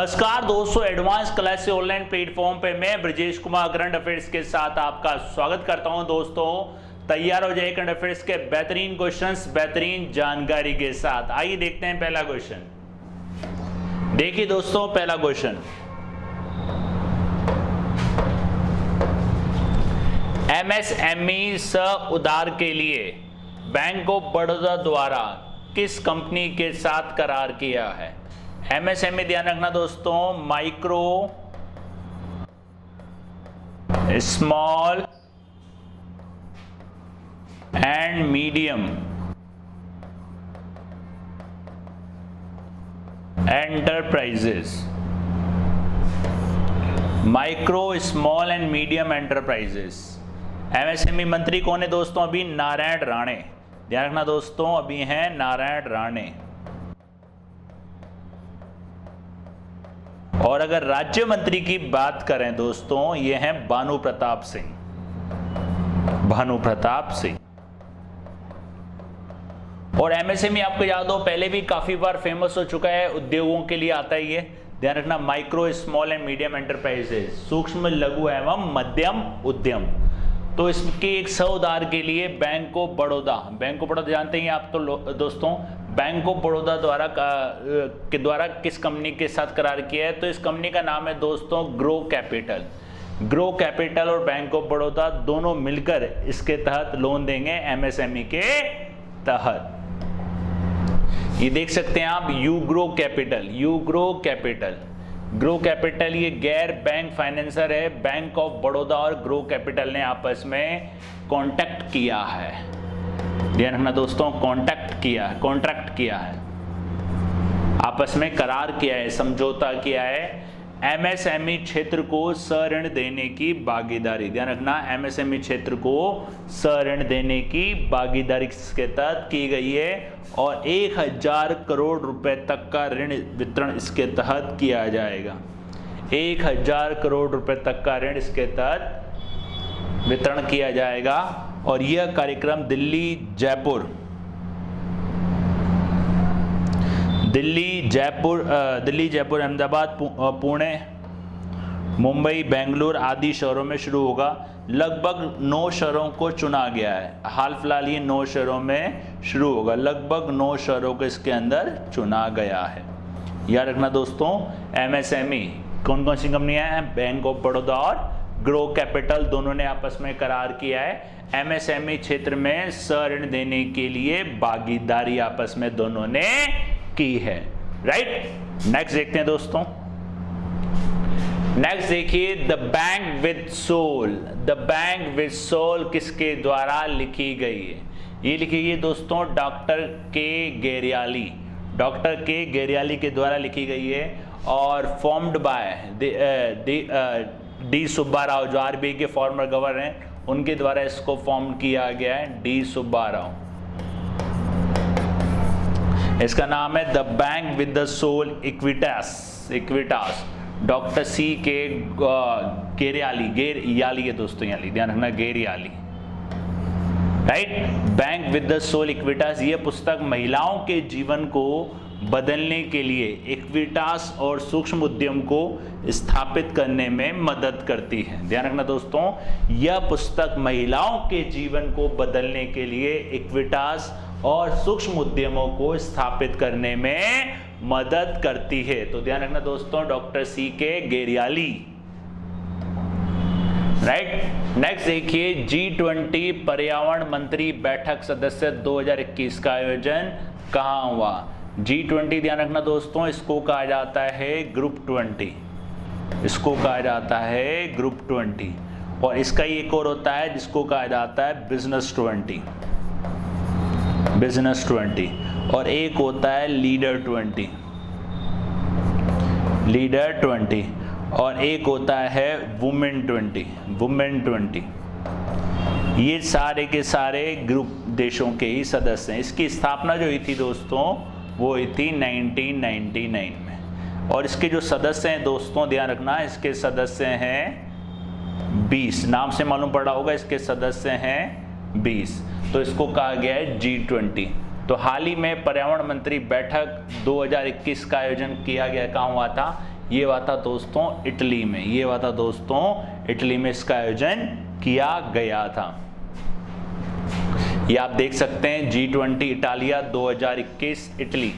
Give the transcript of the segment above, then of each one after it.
नमस्कार दोस्तों, advance class से ऑनलाइन प्लेटफॉर्म पे मैं ब्रजेश कुमार करंट अफेयर्स के साथ आपका स्वागत करता हूं। दोस्तों तैयार हो जाए करंट अफेयर्स के बेहतरीन क्वेश्चंस बेहतरीन जानकारी के साथ। आइए देखते हैं पहला क्वेश्चन। देखिए दोस्तों, पहला क्वेश्चन, एमएसएमई सह उधार के लिए बैंक ऑफ बड़ौदा द्वारा किस कंपनी के साथ करार किया है? एमएसएमई ध्यान रखना दोस्तों, micro small and medium enterprises. Micro small and medium enterprises. MSME मंत्री कौन है दोस्तों? अभी नारायण राणे। ध्यान रखना दोस्तों, अभी हैं नारायण राणे। और अगर राज्य मंत्री की बात करें दोस्तों, ये हैं भानु प्रताप सिंह। भानु प्रताप सिंह। और एमएसएमई आपको याद हो पहले भी काफी बार फेमस हो चुका है, उद्योगों के लिए आता है ये। ध्यान रखना, micro small and medium enterprises, सूक्ष्म लघु एवं मध्यम उद्यम। तो इसके एक सह उधार के लिए bank of Baroda, bank of Baroda जानते हैं आप तो दोस्तों, बैंक ऑफ बड़ौदा द्वारा किस कंपनी के साथ करार किया है? तो इस कंपनी का नाम है दोस्तों ग्रो कैपिटल। ग्रो कैपिटल और बैंक ऑफ बड़ौदा दोनों मिलकर इसके तहत लोन देंगे एमएसएमई के तहत। ये देख सकते हैं आप, you grow capital, you grow capital. Grow capital ये गैर बैंक फाइनेंसर है। बैंक ऑफ बड़ौदा और ग्रो कैपिटल ने आपस में कॉन्ट्रैक्ट किया है। ध्यान रखना दोस्तों, कॉन्ट्रैक्ट किया है, आपस में करार किया है, समझौता किया है। एमएसएमई क्षेत्र को सऋण देने की भागीदारी। ध्यान रखना, एमएसएमई क्षेत्र को सऋण देने की भागीदारी के तहत की गई है और 1000 करोड़ रुपए तक का ऋण वितरण इसके तहत किया जाएगा। 1000 करोड़ रुपए तक का ऋण इसके तहत वितरण किया जाएगा। और यह कार्यक्रम दिल्ली जयपुर अहमदाबाद, पुणे, मुंबई, बेंगलुरु आदि शहरों में शुरू होगा। लगभग 9 शहरों को चुना गया है। हाल फिलहाल ये 9 शहरों में शुरू होगा। लगभग 9 शहरों को इसके अंदर चुना गया है। याद रखना दोस्तों, एमएसएमई कौन कौन सी कंपनियां हैं? बैंक ऑफ बड़ौदा और ग्रो कैपिटल दोनों ने आपस में करार किया है। एमएसएमई क्षेत्र में सऋण देने के लिए भागीदारी आपस में दोनों ने की है। राइट, नेक्स्ट देखते हैं दोस्तों। नेक्स्ट देखिए, the bank with soul. The bank with soul किसके द्वारा लिखी गई है? ये लिखी गई दोस्तों डॉक्टर के गेरियाली। डॉक्टर के गेरियाली के द्वारा लिखी गई है और formed by D Subba Rao, जो आरबीआई के फॉर्मर गवर्नर हैं, उनके द्वारा इसको फॉर्म किया गया है। डी सुब्बा राव। इसका नाम है the bank with the soul Equitas. Doctor C K Gariyali है दोस्तों, याली ध्यान रखना, Gariyali. Right, bank with the soul Equitas. ये पुस्तक महिलाओं के जीवन को बदलने के लिए इक्विटास और सूक्ष्म उद्यम को स्थापित करने में मदद करती है। ध्यान रखना दोस्तों, यह पुस्तक महिलाओं के जीवन को बदलने के लिए इक्विटास और सूक्ष्म उद्यमों को स्थापित करने में मदद करती है। तो ध्यान रखना दोस्तों, doctor C K गेरियाली। Right, next देखिए, G20 पर्यावरण मंत्री बैठक सदस्य 2021 का आयोजन कहाँ हुआ? G20 ध्यान रखना दोस्तों, इसको कहा जाता है ग्रुप 20। इसको कहा जाता है ग्रुप 20। और इसका ही एक और होता है जिसको कहा जाता है बिजनेस 20। और एक होता है लीडर 20। और एक होता है वुमेन 20। ये सारे के सारे ग्रुप देशों के ही सदस्य हैं। इसकी स्थापना जो हुई थी दोस्तों, वो हुई थी 1999 में। और इसके जो सदस्य हैं दोस्तों, ध्यान रखना, इसके सदस्य हैं 20। नाम से मालूम पड़ा होगा, इसके सदस्य हैं 20। तो इसको कहा गया है G20। तो हाल ही में पर्यावरण मंत्री बैठक 2021 का आयोजन किया गया, कहाँ हुआ था? ये हुआ था दोस्तों इटली में, ये हुआ था दोस्तों इटली में इसका आयोजन किया गया था। ये आप देख सकते हैं G20 इटालिया 2021 इटली।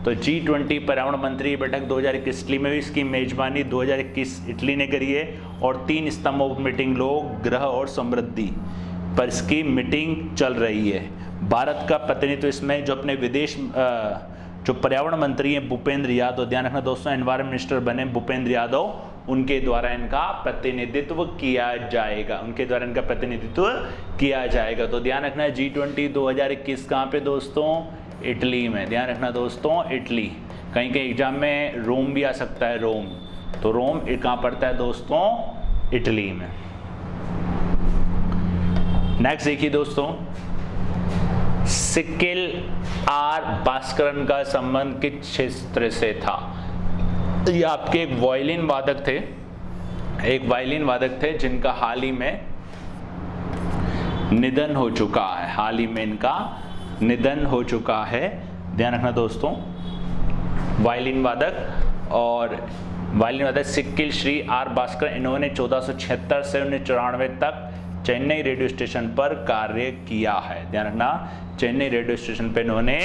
तो G20 पर्यावरण मंत्री बैठक 2021 इटली में भी इसकी मेजबानी 2021 इटली ने करी है और 3 स्तंभों पर मीटिंग लोग ग्रह और समृद्धि पर इसकी मीटिंग चल रही है। भारत का प्रतिनिधित्व इसमें जो अपने विदेश जो पर्यावरण मंत्री हैं भूपेंद्र यादव, ध्यान रखना दोस्तों एनवायरमेंट मिनिस्टर बने भूपेंद्र यादव, उनके द्वारा इनका प्रतिनिधित्व किया जाएगा, उनके द्वारा इनका प्रतिनिधित्व किया जाएगा। तो ध्यान रखना G20 2021 कहाँ पे दोस्तों, इटली में। ध्यान रखना दोस्तों इटली, कहीं कहीं एग्जाम में रोम भी आ सकता है, रोम, तो रोम कहाँ पड़ता है दोस्तों, इटली में। नेक्स्ट देखिए दोस्तों, सिक्किल आर भास्करन का संबंध किस क्षेत्र से था। ये आपके एक वायलिन वादक थे, एक वायलिन वादक थे जिनका हाल ही में निधन हो चुका है, हाल ही में इनका निधन हो चुका है। ध्यान रखना दोस्तों, वायलिन वादक और वायलिन वादक सिक्किल श्री आर भास्कर, इन्होंने 1476 से 1994 तक चेन्नई रेडियो स्टेशन पर कार्य किया है। ध्यान रखना, चेन्नई रेडियो स्टेशन पर इन्होंने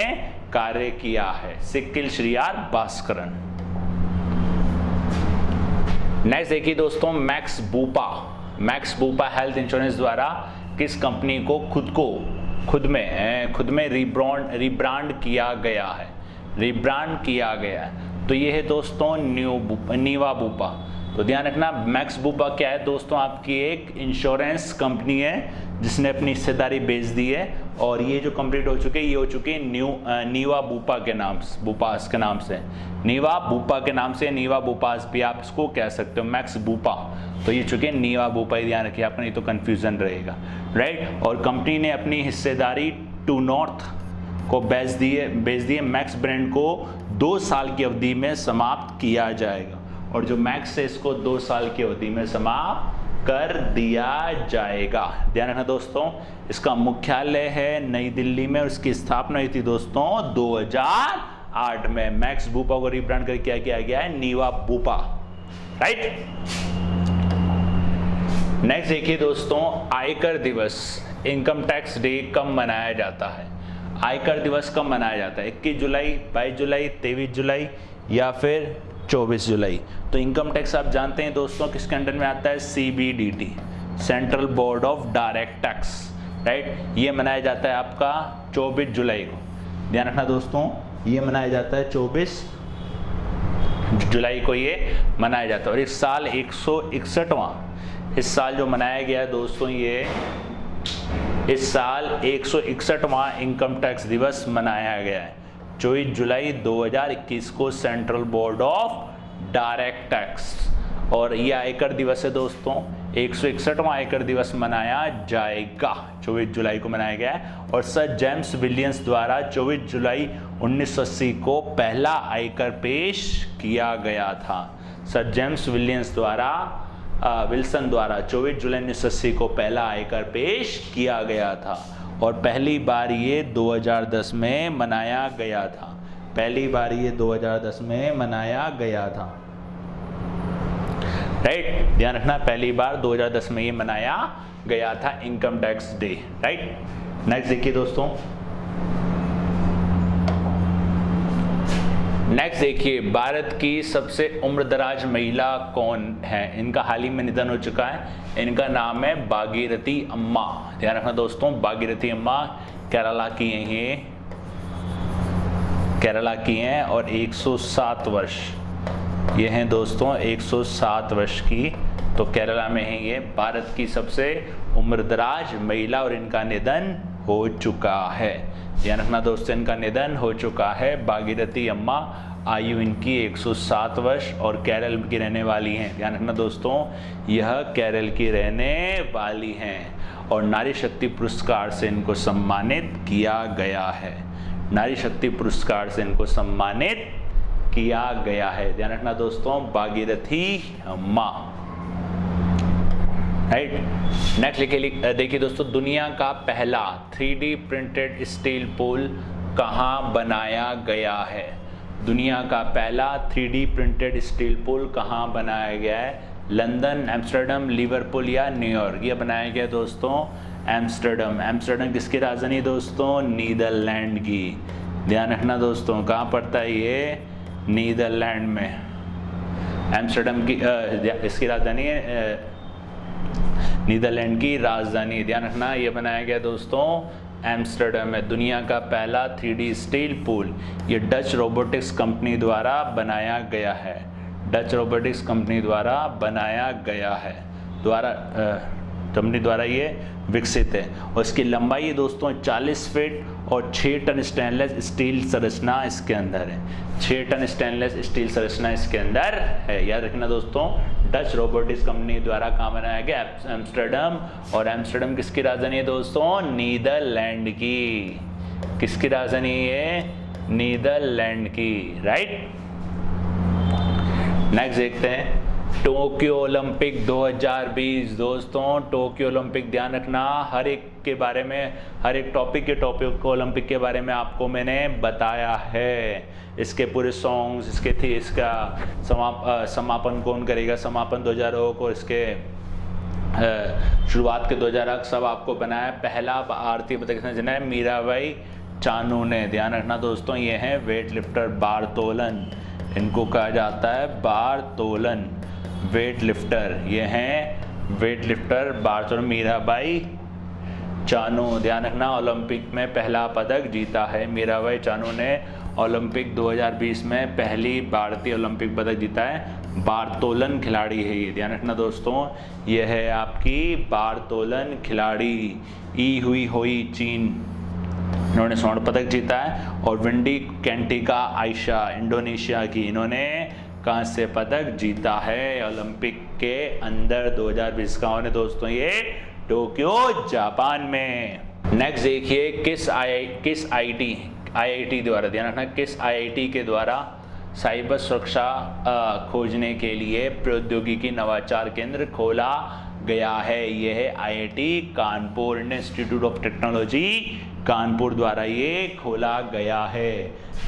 कार्य किया है, सिक्किल श्री आर भास्करन। नेक्स्ट देखिए दोस्तों, मैक्स बूपा हेल्थ इंश्योरेंस द्वारा किस कंपनी को खुद में रिब्रांड किया गया है, रिब्रांड किया गया है। तो ये है दोस्तों नीवा बूपा। तो ध्यान रखना, मैक्स बूपा क्या है दोस्तों, आपकी एक इंश्योरेंस कंपनी है जिसने अपनी हिस्सेदारी बेच दी है और ये जो कंप्लीट हो चुके हैं, ये हो चुके हैं नीवा बूपा के नाम से, नीवा बूपा के नाम से, नीवा बूपास भी आप इसको कह सकते हो, मैक्स बूपा। तो ये चुके नीवा बूपा, ध्यान रखिए आपका, नहीं तो कंफ्यूजन रहेगा, राइट। और कंपनी ने अपनी हिस्सेदारी टू नॉर्थ को बेच दिए। मैक्स ब्रांड को 2 साल की अवधि में समाप्त किया जाएगा और जो मैक्स है इसको 2 साल की अवधि में समाप्त कर दिया जाएगा। ध्यान रखना दोस्तों, इसका मुख्यालय है नई दिल्ली में और इसकी स्थापना हुई थी दोस्तों 2008 में। मैक्स बूपा को रिब्रांड करके क्या किया गया है, नीवा बूपा, राइट। नेक्स्ट देखिए दोस्तों, आयकर दिवस, इनकम टैक्स डे कब मनाया जाता है। आयकर दिवस कब मनाया जाता है, 21 जुलाई, 22 जुलाई, 23 जुलाई या फिर 24 जुलाई। तो इनकम टैक्स आप जानते हैं दोस्तों किसके अंडर में आता है, CBDT, central board of direct tax, right. ये मनाया जाता है आपका 24 जुलाई को। ध्यान रखना दोस्तों, ये मनाया जाता है 24 जुलाई को ये मनाया जाता है। और इस साल 161वां, इस साल जो मनाया गया है दोस्तों, ये इस साल 161वां इनकम टैक्स दिवस मनाया गया है। 24 जुलाई 2021 को central board of direct tax, और ये आयकर दिवस है दोस्तों, 161वां आयकर दिवस मनाया जाएगा, 24 जुलाई को मनाया गया है। और सर जेम्स विलियम्स द्वारा 24 जुलाई 1980 को पहला आयकर पेश किया गया था। सर जेम्स विल्सन द्वारा 24 जुलाई 1980 को पहला आयकर पेश किया गया था और पहली बार ये 2010 में मनाया गया था, पहली बार ये 2010 में मनाया गया था, राइट। ध्यान रखना, पहली बार 2010 में ये मनाया गया था income tax day, right. Next देखिए दोस्तों, नेक्स्ट देखिए, भारत की सबसे उम्रदराज महिला कौन है। इनका हाल ही में निधन हो चुका है, इनका नाम है भागीरथी अम्मा। ध्यान रखना दोस्तों, भागीरथी अम्मा केरला की हैं, ये केरला की हैं और 107 वर्ष ये हैं दोस्तों, 107 वर्ष की, तो केरला में है ये, भारत की सबसे उम्रदराज महिला और इनका निधन हो चुका है। ध्यान रखना दोस्तों, इनका निधन हो चुका है, भागीरथी अम्मा, आयु इनकी 107 वर्ष और केरल की रहने वाली हैं। ध्यान रखना दोस्तों, यह केरल की रहने वाली हैं और नारी शक्ति पुरस्कार से इनको सम्मानित किया गया है, नारी शक्ति पुरस्कार से इनको सम्मानित किया गया है। ध्यान रखना दोस्तों, भागीरथी अम्मा, राइट। नेक्स्ट देखिए दोस्तों, दुनिया का पहला 3D प्रिंटेड स्टील पुल कहाँ बनाया गया है। दुनिया का पहला 3D प्रिंटेड स्टील पुल कहाँ बनाया गया है? लंदन, एम्स्टर्डम, लिवरपूल या न्यूयॉर्क? ये बनाया गया दोस्तों एम्स्टर्डम। एम्स्टर्डम किसकी राजधानी दोस्तों? नीदरलैंड की। ध्यान रखना दोस्तों, कहाँ पड़ता है ये? नीदरलैंड में। एम्स्टर्डम की इसकी राजधानी है, नीदरलैंड की राजधानी। ध्यान रखना, ये बनाया गया दोस्तों एम्स्टर्डम में। दुनिया का पहला 3D स्टील पुल ये डच रोबोटिक्स कंपनी द्वारा बनाया गया है। डच रोबोटिक्स कंपनी द्वारा बनाया गया है, कंपनी द्वारा ये विकसित है। और इसकी लंबाई दोस्तों 40 फीट और 6 टन स्टेनलेस स्टील संरचना इसके अंदर है। 6 टन स्टेनलेस स्टील संरचना इसके अंदर है। याद रखना दोस्तों, डच रोबोटिक्स कंपनी द्वारा कहाँ बनाया गया? एम्स्टर्डम। और एम्स्टर्डम किसकी राजधानी है दोस्तों? नीदरलैंड की। किसकी राजधानी है? नीदरलैंड की, राइट। नेक्स्ट देखते हैं टोक्यो ओलंपिक 2020। दोस्तों टोक्यो ओलंपिक, ध्यान रखना, हर एक के बारे में, हर एक टॉपिक ओलंपिक के बारे में आपको मैंने बताया है। इसके पूरे सॉन्ग्स, इसके थी, इसका समापन कौन करेगा, समापन 2000 को, इसके शुरुआत के 2000 सब आपको बनाया। पहला भारतीय पदक किसने जीता है? मीराबाई चानू ने। ध्यान रखना दोस्तों, ये है वेट लिफ्टर, बार तोलन, इनको कहा जाता है बार तोलन, वेट लिफ्टर। ये हैं वेट लिफ्टर बार तोलन, मीराबाई चानू। ध्यान रखना, ओलंपिक में पहला पदक जीता है। मीराबाई चानू ने ओलंपिक 2020 में पहली भारतीय ओलंपिक पदक जीता है। बारतोलन खिलाड़ी है ये। ध्यान रखना दोस्तों, ये है आपकी बारतोलन खिलाड़ी। ई हुई होई चीन, इन्होंने स्वर्ण पदक जीता है। और विंडी कैंटिका आयशा, इंडोनेशिया की, इन्होंने कांस्य पदक जीता है ओलंपिक के अंदर 2020 का होने दोस्तों, ये टोक्यो जापान में। नेक्स्ट देखिए किस आईआईटी द्वारा, ध्यान रखना, किस आईआईटी के द्वारा साइबर सुरक्षा खोजने के लिए प्रौद्योगिकी नवाचार केंद्र खोला गया है? यह है IIT Kanpur, Indian institute of technology Kanpur द्वारा ये खोला गया है।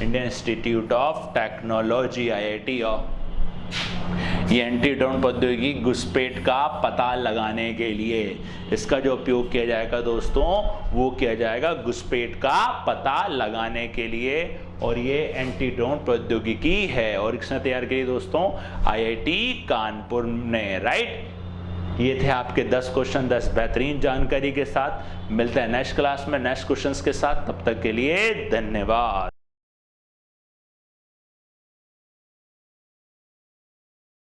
Indian institute of technology, IIT. ये एंटी ड्रोन प्रौद्योगिकी घुसपैठ का पता लगाने के लिए, इसका जो उपयोग किया जाएगा दोस्तों, वो किया जाएगा घुसपैठ का पता लगाने के लिए। और ये एंटी ड्रोन प्रौद्योगिकी है। और किसने तैयार की दोस्तों? आईआईटी कानपुर ने, राइट। ये थे आपके 10 क्वेश्चन, 10 बेहतरीन जानकारी के साथ। मिलते हैं नेक्स्ट क्लास में नेक्स्ट क्वेश्चंस के साथ। तब तक के लिए धन्यवाद।